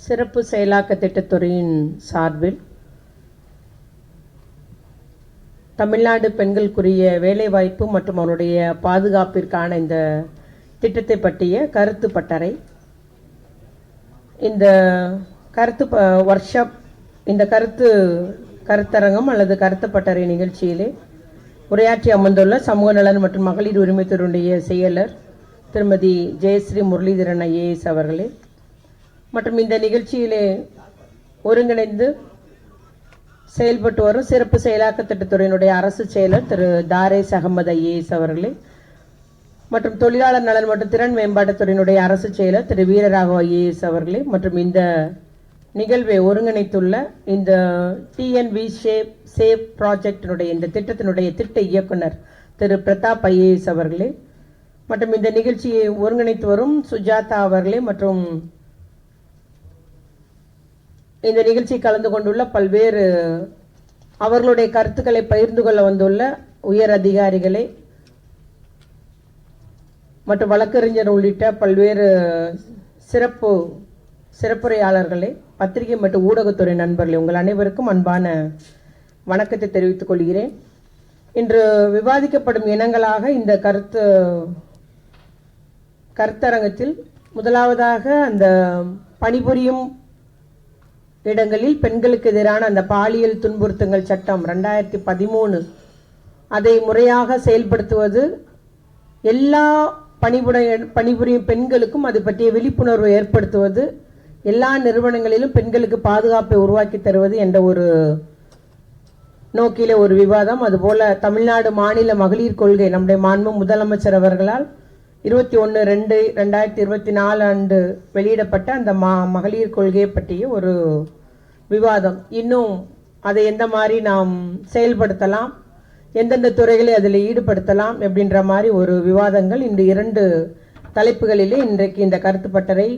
சிறப்பு செயலாக்க திட்டத்துறையின் சார்பில் தமிழ்நாடு பெண்களுக்குரிய வேலைவாய்ப்பு மற்றும் அவருடைய பாதுகாப்பிற்கான இந்த திட்டத்தை பற்றிய கருத்து பட்டறை, இந்த கருத்து ஒர்க் ஷாப், இந்த கருத்தரங்கம் அல்லது கருத்து பட்டறை நிகழ்ச்சியிலே உரையாற்றி அமர்ந்துள்ள சமூக நலன் மற்றும் மகளிர் உரிமைத்துறையுடைய செயலர் திருமதி ஜெயஸ்ரீ முரளிதரன் ஐஏஎஸ் அவர்களே, மற்றும் இந்த நிகழ்ச்சியிலே ஒருங்கிணைந்து செயல்பட்டு வரும் சிறப்பு செயலாக்க திட்டத்துறையினுடைய அரசு செயலர் திரு தாரேஸ் அகமது ஐஏஎஸ் அவர்களே, மற்றும் தொழிலாளர் நலன் மற்றும் திறன் மேம்பாட்டுத்துறையினுடைய அரசு செயலர் திரு வீரராகவ ஐஏஎஸ் அவர்களே, மற்றும் இந்த நிகழ்வை ஒருங்கிணைத்துள்ள இந்த டிஎன்வி சேவ் ப்ராஜெக்டினுடைய இந்த திட்டத்தினுடைய திட்ட இயக்குனர் திரு பிரதாப் ஐஏஎஸ் அவர்களே, மற்றும் இந்த நிகழ்ச்சியை ஒருங்கிணைத்து வரும் சுஜாதா அவர்களே, மற்றும் இந்த நிகழ்ச்சி கலந்து கொண்டுள்ள பல்வேறு அவர்களுடைய கருத்துக்களை பகிர்ந்து கொள்ள வந்துள்ள உயர் அதிகாரிகளே மற்றும் வழக்கறிஞர் உள்ளிட்ட பல்வேறு சிறப்புரையாளர்களே, பத்திரிகை மற்றும் ஊடகத்துறை நண்பர்களே, உங்கள் அனைவருக்கும் அன்பான வணக்கத்தை தெரிவித்துக் கொள்கிறேன். இன்று விவாதிக்கப்படும் இனங்களாக இந்த கருத்தரங்கத்தில் முதலாவதாக அந்த பணிபுரியும் இடங்களில் பெண்களுக்கு எதிரான அந்த பாலியல் துன்புறுத்தல் சட்டம் 2013 அதை முறையாக செயல்படுத்துவது, எல்லா பணிபுரியும் பெண்களுக்கும் அது பற்றிய விழிப்புணர்வு ஏற்படுத்துவது, எல்லா நிறுவனங்களிலும் பெண்களுக்கு பாதுகாப்பை உருவாக்கி தருவது என்ற ஒரு நோக்கிலே ஒரு விவாதம். அதுபோல தமிழ்நாடு மாநில மகளிர் கொள்கை நம்முடைய மாண்பு முதலமைச்சர் அவர்களால் 21/2/2024 அன்று வெளியிடப்பட்ட அந்த மகளிர் கொள்கையை பற்றிய ஒரு விவாதம். இன்னும் அதை எந்த மாதிரி நாம் செயல்படுத்தலாம், எந்தெந்த துறைகளை அதில் ஈடுபடுத்தலாம் அப்படின்ற மாதிரி ஒரு விவாதங்கள் இந்த 2 தலைப்புகளிலே இன்றைக்கு இந்த கருத்து பட்டறை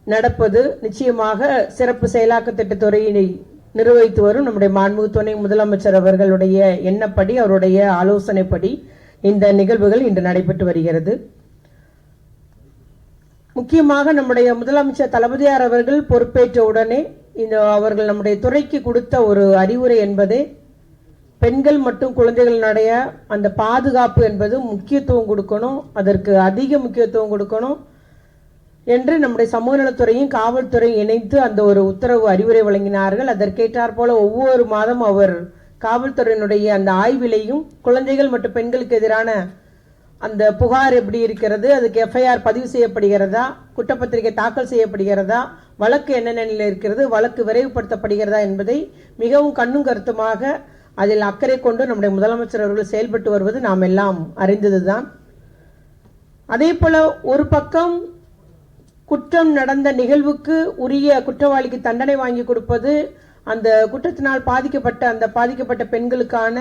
நடப்பது நிச்சயமாக சிறப்பு செயலாக்க திட்டத்துறையினை நிர்வகித்து வரும் நம்முடைய மாண்பு துணை முதலமைச்சர் அவர்களுடைய எண்ணப்படி, அவருடைய ஆலோசனைப்படி இந்த நிகழ்வுகள் இன்று நடைபெற்று வருகிறது. முக்கியமாக நம்முடைய முதலமைச்சர் தளபதியார் அவர்கள் பொறுப்பேற்ற உடனே அவர்கள் நம்முடைய துறைக்கு கொடுத்த ஒரு அறிவுரை என்பதே பெண்கள் மற்றும் குழந்தைகளுடைய அந்த பாதுகாப்பு என்பது முக்கியத்துவம் கொடுக்கணும், அதற்கு அதிக முக்கியத்துவம் கொடுக்கணும் என்று நம்முடைய சமூக நலத்துறையும் காவல்துறையும் இணைத்து அந்த ஒரு உத்தரவு அறிவுரை வழங்கினார்கள். அதற்கேற்றார் போல ஒவ்வொரு மாதம் அவர் காவல்துறையினுடைய அந்த ஆய்விலையும் குழந்தைகள் மற்றும் பெண்களுக்கு எதிரான அந்த புகார் எப்படி இருக்கிறது, அதுக்கு எஃப்ஐஆர் பதிவு செய்யப்படுகிறதா, குற்றப்பத்திரிகை தாக்கல் செய்யப்படுகிறதா, வழக்கு என்ன நிலையில் இருக்கிறது, வழக்கு விரைவுபடுத்தப்படுகிறதா என்பதை மிகவும் கண்ணும் கருத்துமாக அதில் அக்கறை கொண்டு நம்முடைய முதலமைச்சர் அவர்கள் செயல்பட்டு வருவது நாம் எல்லாம் அறிந்ததுதான். அதே போல ஒரு பக்கம் குற்றம் நடந்த நிகழ்வுக்கு உரிய குற்றவாளிக்கு தண்டனை வாங்கி கொடுப்பது, அந்த குற்றத்தினால் பாதிக்கப்பட்ட பெண்களுக்கான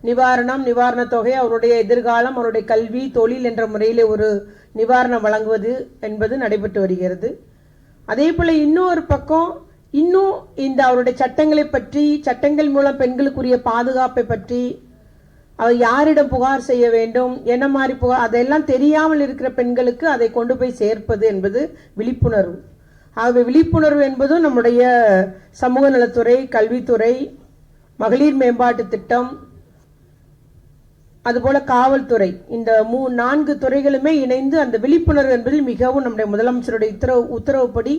நிவாரண தொகை, அவருடைய எதிர்காலம், அவருடைய கல்வி, தொழில் என்ற முறையில் ஒரு நிவாரணம் வழங்குவது என்பது நடைபெற்று வருகிறது. அதே போல இன்னொரு பக்கம் இன்னும் இந்த அவருடைய சட்டங்களை பற்றி, சட்டங்கள் மூலம் பெண்களுக்குரிய பாதுகாப்பை பற்றி, அவர் யாரிடம் புகார் செய்ய வேண்டும், என்ன மாதிரி புகார், அதெல்லாம் தெரியாமல் இருக்கிற பெண்களுக்கு அதை கொண்டு போய் சேர்ப்பது என்பது விழிப்புணர்வு. ஆகவே விழிப்புணர்வு என்பதும் நம்முடைய சமூக நலத்துறை, கல்வித்துறை, மகளிர் மேம்பாட்டு திட்டம், அதுபோல காவல்துறை, இந்த 4 துறைகளுமே இணைந்து அந்த விழிப்புணர்வு என்பதில் மிகவும் நம்முடைய முதலமைச்சருடைய உத்தரவுப்படி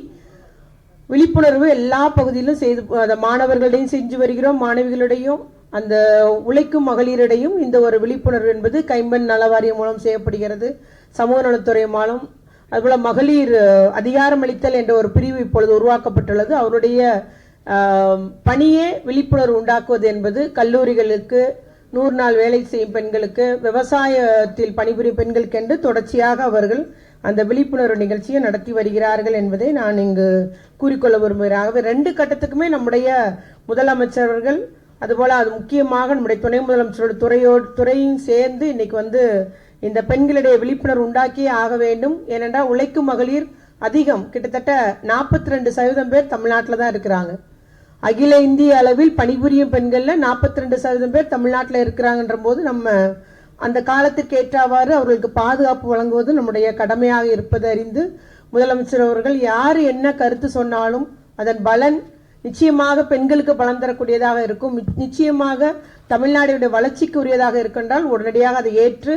விழிப்புணர்வு எல்லா பகுதியிலும் செய்து மாணவர்களிடையும் செஞ்சு வருகிறோம், மாணவிகளிடையும் அந்த உழைக்கும் மகளிரிடையும் இந்த ஒரு விழிப்புணர்வு என்பது கைம்பெண் நலவாரியம் மூலம் செய்யப்படுகிறது, சமூக நலத்துறை மூலம். அதுபோல மகளிர் அதிகாரமளித்தல் என்ற ஒரு பிரிவு இப்பொழுது உருவாக்கப்பட்டுள்ளது. அவருடைய பணியே விழிப்புணர்வு உண்டாக்குவது என்பது கல்லூரிகளுக்கு, 100 நாள் வேலை செய்யும் பெண்களுக்கு, விவசாயத்தில் பணிபுரியும் பெண்களுக்கு என்று தொடர்ச்சியாக அவர்கள் அந்த விழிப்புணர்வு நிகழ்ச்சியை நடத்தி வருகிறார்கள் என்பதை நான் இங்கு கூறிக்கொள்ள விரும்புகிறேன். ஆகவே 2 கட்டத்துக்குமே நம்முடைய முதலமைச்சர்கள், அதுபோல அது முக்கியமாக நம்முடைய துணை முதலமைச்சரோட துறையும் சேர்ந்து இன்னைக்கு இந்த பெண்களிடையே விழிப்புணர்வு உண்டாக்கியே ஆக வேண்டும். ஏனென்றால் உழைக்கும் மகளிர் அதிகம், கிட்டத்தட்ட 42% பேர் தமிழ்நாட்டில் தான் இருக்கிறாங்க. அகில இந்திய அளவில் பணிபுரியும் பெண்கள்ல 42% பேர் தமிழ்நாட்டில் இருக்கிறாங்கன்ற போது நம்ம அந்த காலத்திற்கு ஏற்றவாறு அவர்களுக்கு பாதுகாப்பு வழங்குவது நம்முடைய கடமையாக இருப்பது அறிந்து முதலமைச்சர் அவர்கள் யார் என்ன கருத்து சொன்னாலும் அதன் பலன் நிச்சயமாக பெண்களுக்கு பலன் தரக்கூடியதாக இருக்கும். நிச்சயமாக தமிழ்நாடுடைய வளர்ச்சிக்கு உரியதாக இருக்கின்றால் உடனடியாக அதை ஏற்று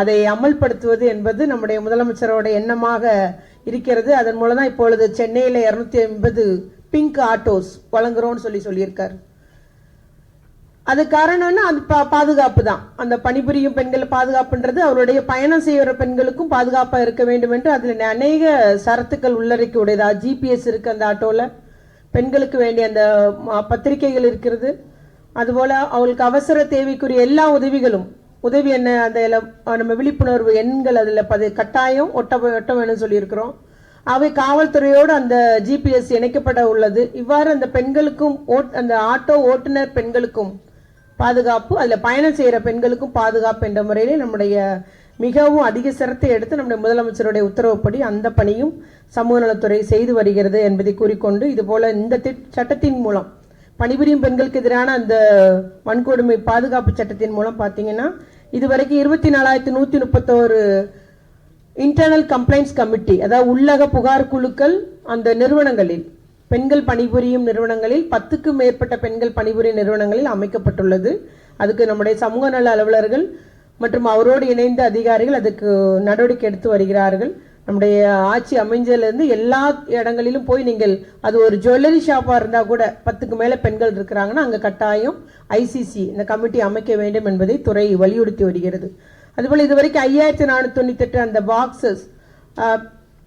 அதை அமல்படுத்துவது என்பது நம்முடைய முதலமைச்சரோட எண்ணமாக இருக்கிறது. அதன் மூலம் தான் இப்பொழுது சென்னையில் 250 பிங்க் ஆட்டோஸ் வழங்குறோம்னு சொல்லியிருக்காரு. அது காரணம்னா அது பாதுகாப்பு தான். அந்த பணிபுரியும் பெண்கள் பாதுகாப்புன்றது அவருடைய பயணம் செய்கிற பெண்களுக்கும் பாதுகாப்பாக இருக்க வேண்டும் என்று அதில் அநேக சரத்துக்கள் உள்ளடக்கி உடையதா. ஜிபிஎஸ் இருக்கு அந்த ஆட்டோவில், பெண்களுக்கு வேண்டிய அந்த பத்திரிகைகள் இருக்கிறது. அதுபோல அவங்களுக்கு அவசர தேவைக்குரிய எல்லா உதவி என்ன அந்த நம்ம விழிப்புணர்வு எண்கள் அதில் கட்டாயம் ஒட்ட வேணும்னு சொல்லியிருக்கிறோம். அவை காவல்துறையோடு அந்த ஜிபிஎஸ் இணைக்கப்பட உள்ளது. இவ்வாறு அந்த பெண்களுக்கும் அந்த ஆட்டோ ஓட்டுநர் பெண்களுக்கும் பாதுகாப்பு, அதில் பயணம் செய்கிற பெண்களுக்கும் பாதுகாப்பு என்ற முறையிலே நம்முடைய மிகவும் அதிக சிரத்தை எடுத்து நம்முடைய முதலமைச்சருடைய உத்தரவுப்படி அந்த பணியும் சமூக நலத்துறை செய்து வருகிறது என்பதை கூறிக்கொண்டு, இதுபோல இந்த சட்டத்தின் மூலம் பணிபுரியும் பெண்களுக்கு எதிரான அந்த வன்கொடுமை பாதுகாப்பு சட்டத்தின் மூலம் பார்த்தீங்கன்னா இதுவரைக்கும் 24,131 இன்டர்னல் கம்ப்ளைண்ட்ஸ் கமிட்டி, அதாவது உள்ளக புகார் குழுக்கள் அந்த நிறுவனங்களில் பெண்கள் பணிபுரியும் நிறுவனங்களில் 10க்கும் மேற்பட்ட பெண்கள் பணிபுரியும் நிறுவனங்களில் அமைக்கப்பட்டுள்ளது. அதுக்கு நம்முடைய சமூக நல அலுவலர்கள் மற்றும் அவரோடு இணைந்த அதிகாரிகள் அதுக்கு நடவடிக்கை எடுத்து வருகிறார்கள். நம்முடைய ஆட்சி அமைஞ்சதிலிருந்து எல்லா இடங்களிலும் போய் நீங்கள் அது ஒரு ஜுவல்லரி ஷாப்பாக இருந்தால் கூட 10க்கு மேலே பெண்கள் இருக்கிறாங்கன்னா அங்கே கட்டாயம் ஐசிசி இந்த கமிட்டி அமைக்க வேண்டும் என்பதை துறை வலியுறுத்தி வருகிறது. அதுபோல் இதுவரைக்கும் 5498 அந்த பாக்ஸஸ்,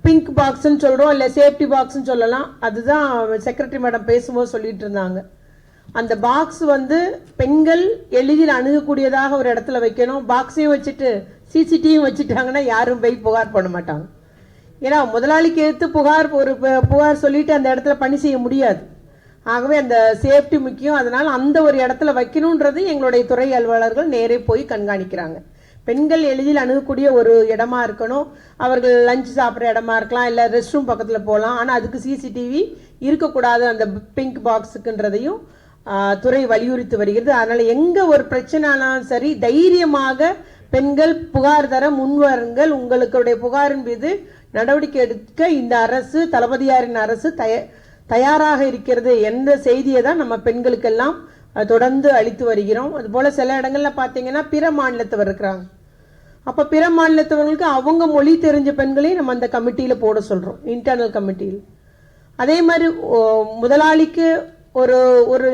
பிங்க் பாக்ஸ்ன்னு சொல்கிறோம், இல்லை சேஃப்டி பாக்ஸ்ன்னு சொல்லலாம். அதுதான் செக்ரட்டரி மேடம் பேசும்போது சொல்லிட்டு இருந்தாங்க. அந்த பாக்ஸ் பெண்கள் எளிதில் அணுகக்கூடியதாக ஒரு இடத்துல வைக்கணும். பாக்ஸையும் வச்சுட்டு சிசிடிவியும் வச்சுட்டாங்கன்னா யாரும் போய் புகார் பண்ண மாட்டாங்க. ஏன்னா முதலாளிக்கு எடுத்து புகார் சொல்லிட்டு அந்த இடத்துல பணி செய்ய முடியாது. ஆகவே அந்த சேஃப்டி முக்கியம். அதனால் அந்த ஒரு இடத்துல வைக்கணுன்றது எங்களுடைய துறை அலுவலர்கள் நேரே போய் கண்காணிக்கிறாங்க. பெண்கள் எளிதில் அணுகக்கூடிய ஒரு இடமா இருக்கணும். அவர்கள் லஞ்ச் சாப்பிட்ற இடமா இருக்கலாம், இல்லை ரெஸ்ட் ரூம் பக்கத்தில் போகலாம். ஆனால் அதுக்கு சிசிடிவி இருக்கக்கூடாது அந்த பிங்க் பாக்ஸுக்குன்றதையும் துறை வலியுறுத்தி வருகிறது. அதனால் எங்கே ஒரு பிரச்சனைனாலும் சரி தைரியமாக பெண்கள் புகார் தர முன்வருங்கள். உங்களுடைய புகாரின் மீது நடவடிக்கை எடுக்க இந்த அரசு, தளபதியாரின் அரசு தயாராக இருக்கிறது என்ற செய்தியை தான் நம்ம பெண்களுக்கெல்லாம் தொடர்ந்து அளித்து வருகிறோம். அதுபோல சில இடங்கள்ல பார்த்தீங்கன்னா பிற மாநிலத்தவர் இருக்கிறாங்க. அப்போ பிற மாநிலத்தவர்களுக்கு அவங்க மொழி தெரிஞ்ச பெண்களையும் நம்ம அந்த கமிட்டியில் போட சொல்கிறோம், இன்டர்னல் கமிட்டியில். அதே மாதிரி முதலாளிக்கு ஒரு ஒரு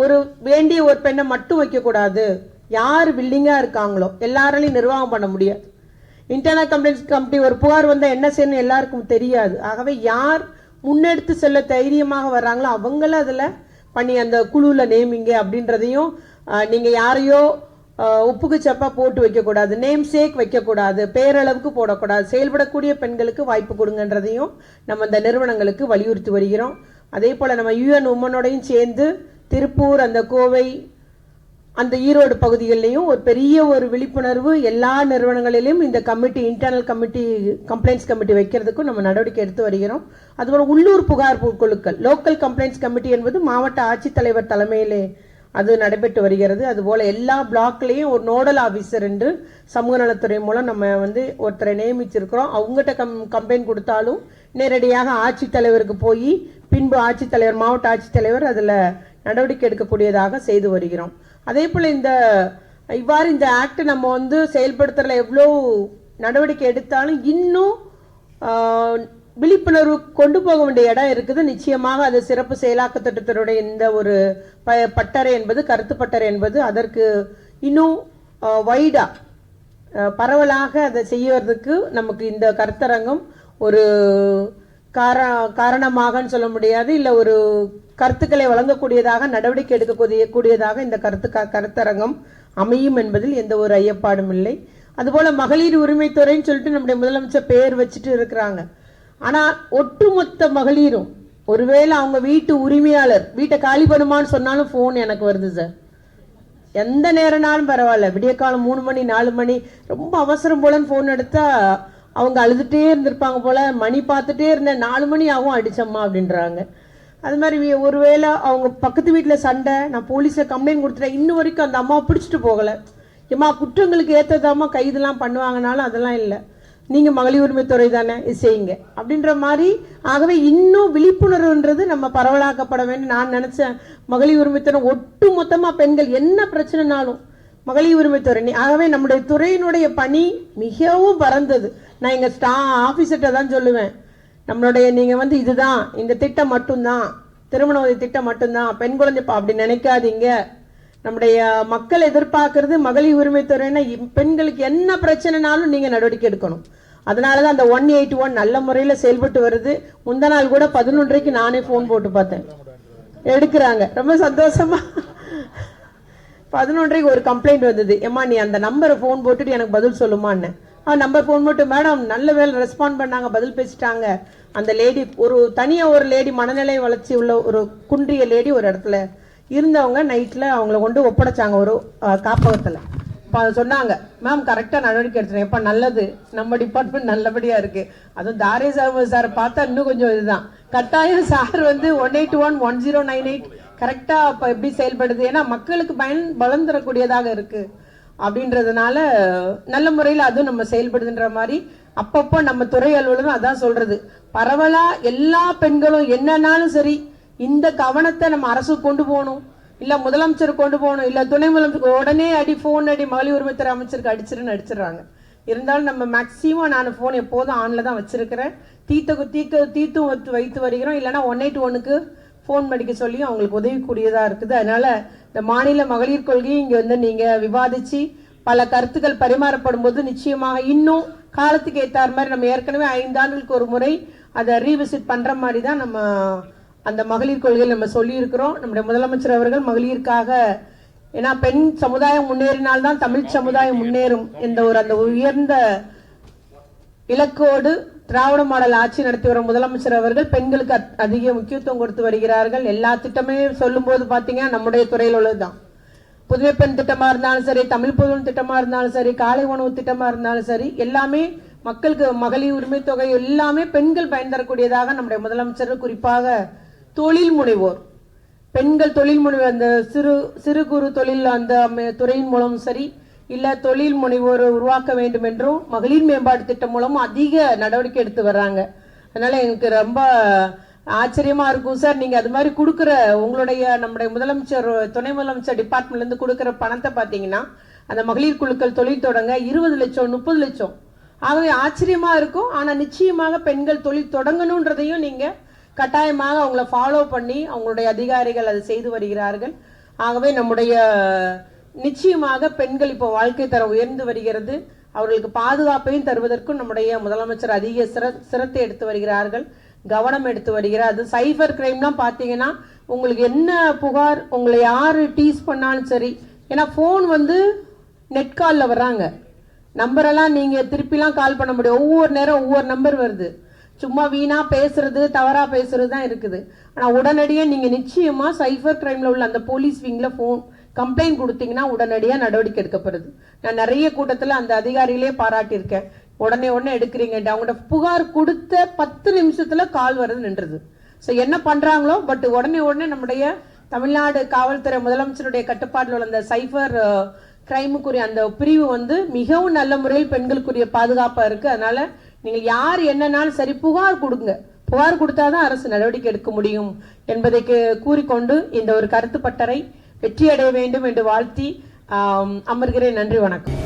ஒரு வேண்டிய ஒரு பெண்ணை மட்டும் வைக்கக்கூடாது. யார் வில்லிங்காக இருக்காங்களோ எல்லாராலையும் நிர்வாகம் பண்ண முடியாது. இன்டர்னல் கம்ப்ளைண்ட்ஸ் கமிட்டி ஒரு புகார் வந்தால் என்ன செய்யணும் எல்லாருக்கும் தெரியாது. ஆகவே யார் முன்னெடுத்து செல்ல தைரியமாக வர்றாங்களோ அவங்கள அதில் பண்ணி அந்த குழுவில் நேமிங்க அப்படின்றதையும், நீங்கள் யாரையோ உப்புக்கு சப்பா போட்டு வைக்கக்கூடாது, நேம் சேக் வைக்கக்கூடாது, பேரளவுக்கு போடக்கூடாது, செயல்படக்கூடிய பெண்களுக்கு வாய்ப்பு கொடுங்கன்றதையும் நம்ம இந்த நிறுவனங்களுக்கு வலியுறுத்தி வருகிறோம். அதே போல் நம்ம யூஎன் உமனோடையும் சேர்ந்து திருப்பூர், அந்த கோவை, அந்த ஈரோடு பகுதிகளிலையும் ஒரு பெரிய ஒரு விழிப்புணர்வு எல்லா நிறுவனங்களிலும் இந்த committee, internal committee, complaints committee வைக்கிறதுக்கும் நம்ம நடவடிக்கை எடுத்து வருகிறோம். அதுபோல உள்ளூர் புகார் குழுக்கள், லோக்கல் கம்ப்ளைண்ட்ஸ் கமிட்டி என்பது மாவட்ட ஆட்சித்தலைவர் தலைமையிலே அது நடைபெற்று வருகிறது. அதுபோல எல்லா பிளாக்லையும் ஒரு நோடல் ஆபீசர் என்று சமூக நலத்துறை மூலம் நம்ம ஒருத்தரை நியமிச்சிருக்கிறோம். அவங்ககிட்ட கம்ப்ளைண்ட் கொடுத்தாலும் நேரடியாக ஆட்சித்தலைவருக்கு போய் பின்பு ஆட்சித்தலைவர், மாவட்ட ஆட்சித்தலைவர் அதில் நடவடிக்கை எடுக்கக்கூடியதாக செய்து வருகிறோம். அதே போல் இவ்வாறு இந்த ஆக்ட் நம்ம செயல்படுத்துறதுல எவ்வளோ நடவடிக்கை எடுத்தாலும் இன்னும் விழிப்புணர்வு கொண்டு போக வேண்டிய இடம் இருக்குது. நிச்சயமாக அது சிறப்பு செயலாக்க திட்டத்தினுடைய இந்த ஒரு பட்டறை என்பது, கருத்து பட்டறை என்பது அதற்கு இன்னும் வைடா பரவலாக அதை செய்வதற்கு நமக்கு இந்த கருத்தரங்கம் ஒரு காரணமாக சொல்ல முடியாது, இல்லை ஒரு கருத்துக்களை வழங்கக்கூடியதாக, நடவடிக்கை எடுக்கக்கூடியதாக இந்த கருத்தரங்கம் அமையும் என்பதில் எந்த ஒரு ஐயப்பாடும் இல்லை. அதுபோல மகளிர் உரிமைத்துறைன்னு சொல்லிட்டு நம்முடைய முதலமைச்சர் பெயர் வச்சுட்டு இருக்கிறாங்க. ஆனா ஒட்டுமொத்த மகளிரும், ஒருவேளை அவங்க வீட்டு உரிமையாளர் வீட்டை காலி பண்ணுமான்னு சொன்னாலும் போன் எனக்கு வருது சார். எந்த நேரம்னாலும் பரவாயில்ல, விடிய காலம் 3 மணி 4 மணி ரொம்ப அவசரம் போலன்னு போன் எடுத்தா அவங்க அழுதுட்டே இருந்திருப்பாங்க போல, மணி பார்த்துட்டே இருந்தேன் 4 மணி ஆகும் அடிச்சம்மா அப்படின்றாங்க. அது மாதிரி ஒருவேளை அவங்க பக்கத்து வீட்டில் சண்டை, நான் போலீஸில் கம்ப்ளைண்ட் கொடுத்துட்டேன், இன்னும் வரைக்கும் அந்த அம்மாவை பிடிச்சிட்டு போகலை, ஏமா குற்றங்களுக்கு ஏற்றதாமா கைதெல்லாம் பண்ணுவாங்கனாலும் அதெல்லாம் இல்லை, நீங்கள் மகளிர் உரிமைத்துறை தானே இது செய்யுங்க அப்படின்ற மாதிரி. ஆகவே இன்னும் விழிப்புணர்வுன்றது நம்ம பரவலாக்கப்பட வேண்டும். நான் நினச்சேன் மகளிர் உரிமைத்துறை ஒட்டு மொத்தமாக பெண்கள் என்ன பிரச்சனைனாலும் மகளிர் உரிமைத்துறை. ஆகவே நம்முடைய துறையினுடைய பணி மிகவும் பறந்தது. நான் எங்கள் ஆஃபீஸர்கிட்ட தான் சொல்லுவேன், நம்மளுடைய நீங்கள் இதுதான் இந்த திட்டம் மட்டும்தான், திருமண உதவி திட்டம் மட்டும்தான், பெண் குழந்தை அப்படி நினைக்காதீங்க. நம்முடைய மக்கள் எதிர்பார்க்கறது மகளிர் உரிமைத்துறைன்னா பெண்களுக்கு என்ன பிரச்சனைனாலும் நீங்கள் நடவடிக்கை எடுக்கணும். அதனால தான் அந்த 181 நல்ல முறையில் செயல்பட்டு வருது. முந்த நாள் கூட 11:30 நானே ஃபோன் போட்டு பார்த்தேன், எடுக்கிறாங்க. ரொம்ப சந்தோஷமா 11:30 ஒரு கம்ப்ளைண்ட் வந்தது, ஏம்மா நீ அந்த நம்பரை ஃபோன் போட்டுட்டு எனக்கு பதில் சொல்லுமான்னு. நம்பர் ஃபோன் போட்டு மேடம் நல்ல வேலை ரெஸ்பாண்ட் பண்ணாங்க, பதில் பேசிட்டாங்க. அந்த லேடி ஒரு லேடி மனநிலை வளர்ச்சி உள்ள ஒரு குன்றிய லேடி ஒரு இடத்துல இருந்தவங்க நைட்டில் அவங்கள கொண்டு ஒப்படைச்சாங்க ஒரு காப்பகத்தில். சொன்னாங்க மேம் கரெக்டாக நடவடிக்கை எடுத்துறேன். எப்போ நல்லது, நம்ம டிபார்ட்மெண்ட் நல்லபடியாக இருக்குது. அதுவும் தாரே சார் பார்த்தா இன்னும் கொஞ்சம் இதுதான் கட்டாயம். சார் 181 1098 கரெக்டாக இப்போ எப்படி செயல்படுது, ஏன்னா மக்களுக்கு பலன் தரக்கூடியதாக இருக்குது அப்படின்றதுனால நல்ல முறையில் அதுவும் நம்ம செயல்படுதுன்ற மாதிரி அப்பப்போ நம்ம துறை அலுவலரும் அதான் சொல்றது, பரவலா எல்லா பெண்களும் என்னன்னாலும் சரி இந்த கவனத்தை நம்ம அரசு கொண்டு போகணும், இல்ல முதலமைச்சர் கொண்டு போகணும், இல்ல துணை முதலமைச்சர் உடனே போன் அடி மகளிர் உரிமைத்துறை அமைச்சருக்கு அடிச்சிடுறாங்க. இருந்தாலும் நம்ம மேக்சிமம் நான் போன் எப்போதும் ஆன்ல தான் வச்சிருக்கிறேன். தீத்தும் வைத்து வருகிறோம். இல்லைன்னா 181க்கு போன் படிக்க சொல்லி அவங்களுக்கு உதவிக்கூடியதா இருக்குது. அதனால இந்த மாநில மகளிர் கொள்கையை இங்க நீங்க விவாதிச்சு பல கருத்துக்கள் பரிமாறப்படும் போது நிச்சயமாக இன்னும் காலத்துக்கு ஏற்றார் மாதிரி நம்ம ஏற்கனவே 5 ஆண்டுகளுக்கு ஒரு முறை அதை ரீவிசிட் பண்ற மாதிரி தான் நம்ம அந்த மகளிர் கொள்கையில் நம்ம சொல்லி இருக்கிறோம். நம்முடைய முதலமைச்சர் அவர்கள் மகளிருக்காக, ஏன்னா பெண் சமுதாயம் முன்னேறினால்தான் தமிழ் சமுதாயம் முன்னேறும் என்ற அந்த உயர்ந்த இலக்கோடு திராவிட மாடல் ஆட்சி நடத்தி வரும் முதலமைச்சர் அவர்கள் பெண்களுக்கு அதிக முக்கியத்துவம் கொடுத்து வருகிறார்கள். எல்லா திட்டமே சொல்லும் போது பாத்தீங்கன்னா நம்முடைய துறையில் உள்ளதுதான். புதுமை பெண் திட்டமா இருந்தாலும் சரி, தமிழ் புதுவன் திட்டமா இருந்தாலும் சரி, காலை உணவு திட்டமா இருந்தாலும் சரி, எல்லாமே மக்களுக்கு மகளிர் உரிமை தொகை எல்லாமே பெண்கள் பயன் தரக்கூடியதாக நம்முடைய முதலமைச்சர் குறிப்பாக தொழில் முனைவோர் பெண்கள் தொழில் முனைவோர் அந்த சிறு குறு தொழில் அந்த துறையின் மூலம் சரி, இல்ல தொழில் முனைவோர் உருவாக்க வேண்டும் என்றும் மகளிர் மேம்பாட்டு திட்டம் மூலமும் அதிக நடவடிக்கை எடுத்து வர்றாங்க. அதனால எனக்கு ரொம்ப ஆச்சரியமா இருக்கும் சார், நீங்க அது மாதிரி கொடுக்குற உங்களுடைய நம்முடைய முதலமைச்சர் துணை முதலமைச்சர் டிபார்ட்மெண்ட்ல இருந்து கொடுக்குற பணத்தை பாத்தீங்கன்னா அந்த மகளிர் குழுக்கள் தொழில் தொடங்க 20 லட்சம் 30 லட்சம். ஆகவே ஆச்சரியமா இருக்கும். ஆனா நிச்சயமாக பெண்கள் தொழில் தொடங்கணும்ன்றதையும் நீங்க கட்டாயமாக அவங்கள ஃபாலோ பண்ணி அவங்களுடைய அதிகாரிகள் அதை செய்து வருகிறார்கள். ஆகவே நம்முடைய நிச்சயமாக பெண்கள் இப்போ வாழ்க்கை தரம் உயர்ந்து வருகிறது. அவர்களுக்கு பாதுகாப்பையும் தருவதற்கும் நம்முடைய முதலமைச்சர் அதிக சிரத்தை எடுத்து வருகிறார்கள், கவனம் எடுத்து வருகிறார். அது சைபர் கிரைம்லாம் பாத்தீங்கன்னா உங்களுக்கு என்ன புகார், உங்களை யாரு டீஸ் பண்ணாலும் சரி, ஏன்னா போன் நெட் கால்ல வர்றாங்க, நம்பரெல்லாம் நீங்க திருப்பிலாம் கால் பண்ண முடியும். ஒவ்வொரு நேரம் ஒவ்வொரு நம்பர் வருது. சும்மா வீணா பேசுறது தவறா பேசுறது தான் இருக்குது. ஆனா உடனடியே நீங்க நிச்சயமா சைபர் கிரைம்ல உள்ள அந்த போலீஸ் விங்ல போன் கம்ப்ளைண்ட் கொடுத்தீங்கன்னா உடனடியா நடவடிக்கை எடுக்கப்படுது. நான் நிறைய கூட்டத்துல அந்த அதிகாரிகளே பாராட்டியிருக்கேன், உடனே எடுக்கிறீங்க. அவங்களோட புகார் கொடுத்த 10 நிமிஷத்துல கால் வருது நின்றது. சோ என்ன பண்றாங்களோ பட் உடனே நம்முடைய தமிழ்நாடு காவல்துறை முதலமைச்சருடைய கட்டுப்பாட்டில் உள்ள அந்த சைபர் கிரைமுக்குரிய அந்த பிரிவு மிகவும் நல்ல முறையில் பெண்களுக்குரிய பாதுகாப்பா இருக்கு. அதனால நீங்கள் யார் என்னன்னாலும் சரி புகார் கொடுங்க, புகார் கொடுத்தாதான் அரசு நடவடிக்கை எடுக்க முடியும் என்பதை கூறிக்கொண்டு இந்த ஒரு கருத்து பட்டறை வெற்றியடைய வேண்டும் என்று வாழ்த்தி அமர்கிறேன். நன்றி, வணக்கம்.